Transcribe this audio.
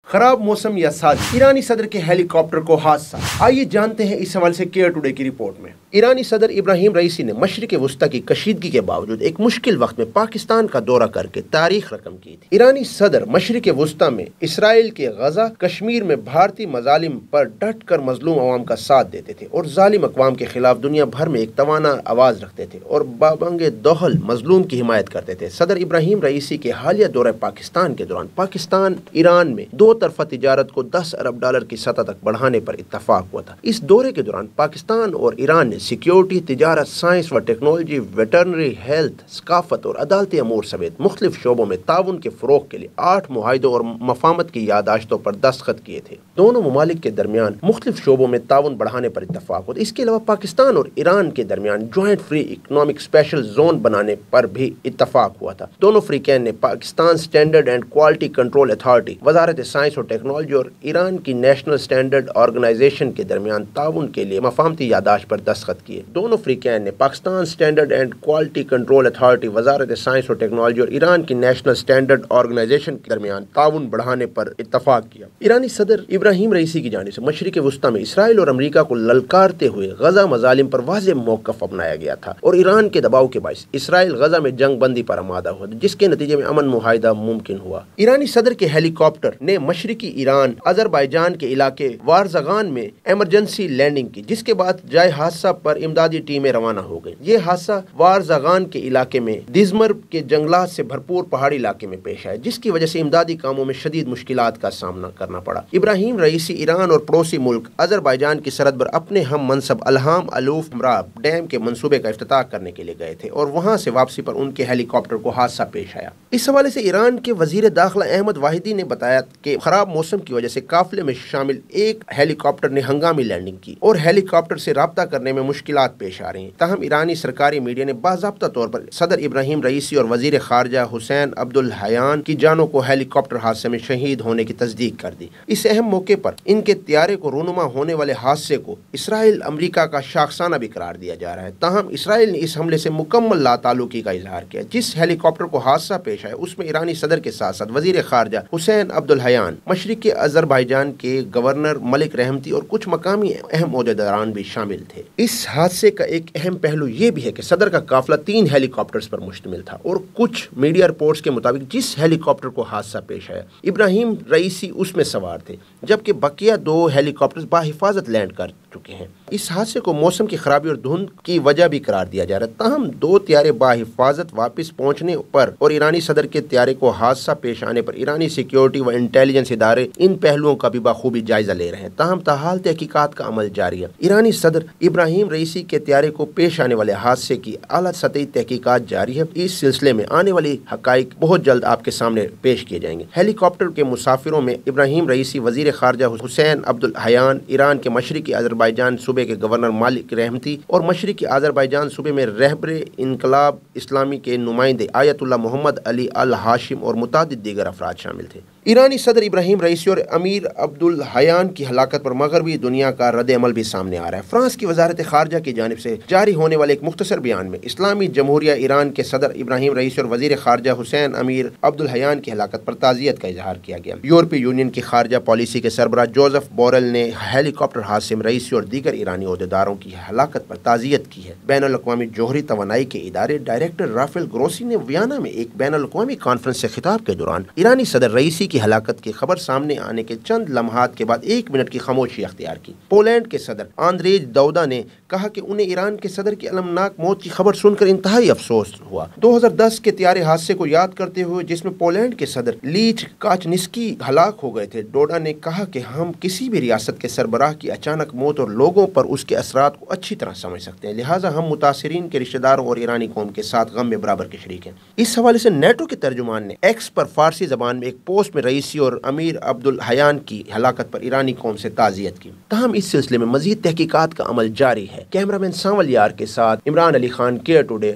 خراب موسم یا سازش، ایرانی صدر کے ہیلی کاپٹر کو حادثہ۔ آئیے جانتے ہیں اس حوالے سے کیئر ٹوڈے کی رپورٹ میں۔ ایرانی صدر ابراہیم رئیسی نے مشرق وسطی کی کشیدگی کے باوجود ایک مشکل وقت میں پاکستان کا دورہ کر کے تاریخ رقم کی تھی۔ ایرانی صدر مشرق وسطی میں اسرائیل کے غزہ کشمیر میں بھارتی مظالم پر ڈٹ کر مظلوم عوام کا ساتھ دیتے تھے اور ظالم اقوام کے خلاف دنیا بھر میں ایک توانا آواز رکھتے تھے اور بابنگ دوحل مظلوم کی حمایت کرتے تھے۔ صدر ابراہیم رئیسی کے حالیہ دورہ پاکستان کے دوران پاکستان ایران میں دو طرفہ تجارت کو $10 ارب کی سطح تک بڑھانے پر اتفاق ہوا تھا۔ اس دورے کے دوران پاکستان اور ایران نے سیکیورٹی، تجارت، سائنس و ٹیکنالوجی، ویٹرنری، ہیلتھ، ثقافت اور عدالتی امور سمیت مختلف شعبوں میں تعاون کے فروغ کے لیے 8 معاہدوں اور مفاہمت کی یادداشتوں پر دستخط کیے تھے۔ دونوں ممالک کے درمیان مختلف شعبوں میں تعاون بڑھانے پر اتفاق ہوا۔ اس کے علاوہ پاکستان اور ایران کے درمیان joint free economic special zone بنانے پر بھی اتفاق ہوا تھا۔ دونوں فریقین نے Pakistan standard and quality control authority, وزارت سائنس اور ٹیکنالوجی اور ایران کی نیشنل اسٹینڈرڈ آرگنائزیشن کے درمیان تعاون کے لیے مفاہمتی یادداشت پر دستخط کیے۔ دونوں فریقین نے Pakistan standard and quality control authority, وزارت سائنس اور ٹیکنالوجی اور ایران کی نیشنل اسٹینڈرڈ آرگنائزیشن کے درمیان تعاون بڑھانے پر اتفاق کیا۔ ایرانی صدر ابراہیم رئیسی کی جانب سے مشرق وسطی میں اسرائیل اور امریکہ کو للکارتے ہوئے غزہ مظالم پر واضح موقف اپنایا گیا تھا اور ایران کے دباؤ کے باعث اسرائیل غزہ میں جنگ بندی پر آمادہ ہوا، جس کے نتیجے میں امن معاہدہ ممکن ہوا۔ ایرانی صدر کے ہیلی کاپٹر نے مشرقی ایران آذربائیجان کے علاقے وارزغان میں ایمرجنسی لینڈنگ کی، جس کے بعد جائے حادثہ پر امدادی ٹیمیں روانہ ہو گئیں۔ یہ حادثہ وارزغان کے علاقے میں دزمر کے جنگلات سے بھرپور پہاڑی علاقے میں پیش آیا، جس کی وجہ سے امدادی کاموں میں شدید مشکلات کا سامنا کرنا پڑا۔ ابراہیم رئیسی ایران اور پڑوسی ملک آذربائیجان کی سرحد پر اپنے ہم منصب الہام الوف مراب ڈیم کے منصوبے کا افتتاح کرنے کے لیے گئے تھے اور وہاں سے واپسی پر ان کے ہیلی کاپٹر کو حادثہ پیش آیا۔ اس حوالے سے ایران کے وزیر داخلہ احمد واحدی نے بتایا کہ خراب موسم کی وجہ سے قافلے میں شامل ایک ہیلی کاپٹر نے ہنگامی لینڈنگ کی اور ہیلی کاپٹر سے رابطہ کرنے میں مشکلات پیش آ رہی ہیں۔ تاہم ایرانی سرکاری میڈیا نے باضابطہ طور پر صدر ابراہیم رئیسی اور وزیر خارجہ حسین عبدالحیان کی جانوں کو ہیلی کاپٹر حادثے میں شہید ہونے کی تصدیق کر دی۔ اس اہم موقع پر ان کے طیارے کو رونما ہونے والے حادثے کو اسرائیل امریکہ کا شاخسانہ بھی قرار دیا جا رہا ہے۔ تاہم اسرائیل نے اس حملے سے مکمل لا تعلقی کا اظہار کیا۔ جس ہیلی کاپٹر کو حادثہ پیش آیا اس میں ایرانی صدر کے ساتھ ساتھ وزیر خارجہ حسین عبدالحیان، مشرقی آذربائیجان کے گورنر ملک رحمتی اور کچھ مقامی اہم عہدیداران بھی شامل تھے۔ اس حادثے کا ایک اہم پہلو یہ بھی ہے کہ صدر کا قافلہ 3 ہیلی کاپٹرز پر مشتمل تھا اور کچھ میڈیا رپورٹس کے مطابق جس ہیلی کاپٹر کو حادثہ پیش آیا ابراہیم رئیسی اس میں سوار تھے، جبکہ بقیہ 2 ہیلی کاپٹرز باحفاظت لینڈ کر چکے ہیں۔ اس حادثے کو موسم کی خرابی اور دھند کی وجہ بھی قرار دیا جا رہا ہے۔ تاہم 2 طیارے باحفاظت واپس پہنچنے پر اور ایرانی صدر کے طیارے کو حادثہ پیش آنے پر ایرانی سیکیورٹی و انٹیلیجنس ادارے ان پہلوؤں کا بھی بخوبی جائزہ لے رہے ہیں۔ تاہم تاحال تحقیقات کا عمل جاری ہے۔ ایرانی صدر ابراہیم رئیسی کے طیارے کو پیش آنے والے حادثے کی اعلیٰ سطحی تحقیقات جاری ہے۔ اس سلسلے میں آنے والی حقائق بہت جلد آپ کے سامنے پیش کیے جائیں گے۔ ہیلی کاپٹر کے مسافروں میں ابراہیم رئیسی، وزیر خارجہ حسین عبدالحیان، ایران کے مشرقی آذربائیجان صوبے کے گورنر ملک رحمتی اور مشرقی آذربائیجان صوبے میں رہبر انقلاب اسلامی کے نمائندے آیت اللہ محمد علی الہاشم اور متعدد دیگر افراد شامل تھے۔ ایرانی صدر ابراہیم رئیسی اور امیر عبدالحیان کی ہلاکت پر مغربی دنیا کا رد عمل بھی سامنے آ رہا ہے۔ فرانس کی وزارت خارجہ کی جانب سے جاری ہونے والے ایک مختصر بیان میں اسلامی جمہوریہ ایران کے صدر ابراہیم رئیسی اور وزیر خارجہ حسین امیر عبدالحیان کی ہلاکت پر تعزیت کا اظہار کیا گیا۔ یورپی یونین کی خارجہ پالیسی کے سربراہ جوزف بورل نے ہیلی کاپٹر حادثے میں رئیسی اور دیگر ایرانی عہدیداروں کی ہلاکت پر تعزیت کی ہے۔ بین الاقوامی جوہری توانائی کے ادارے ڈائریکٹر رافیل گروسی نے ویانا میں ایک بین الاقوامی کانفرنس سے خطاب کے دوران ایرانی صدر رئیسی کی ہلاکت کی خبر سامنے آنے کے چند لمحات کے بعد 1 منٹ کی خاموشی اختیار کی۔ پولینڈ کے صدر آندریج دودا نے کہا کہ انہیں ایران کے صدر کی المناک موت کی خبر سن کر انتہائی افسوس ہوا۔ 2010 کے طیارے حادثے کو یاد کرتے ہوئے جس میں پولینڈ کے صدر لیچ کاچنسکی ہلاک ہو گئے تھے، دودا نے کہا کہ ہم کسی بھی ریاست کے سربراہ کی اچانک موت اور لوگوں پر اس کے اثرات کو اچھی طرح سمجھ سکتے ہیں، لہٰذا ہم متاثرین کے رشتہ داروں اور ایرانی قوم کے ساتھ غم میں برابر کے شریک ہیں۔ اس حوالے سے نیٹو کے ترجمان نے ایکس پر فارسی زبان میں ایک پوسٹ میں رئیسی اور امیر عبدالحیان کی ہلاکت پر ایرانی قوم سے تعزیت کی۔ تاہم اس سلسلے میں مزید تحقیقات کا عمل جاری ہے۔ کیمرہ مین سانول یار کے ساتھ عمران علی خان، کیئر ٹوڈے،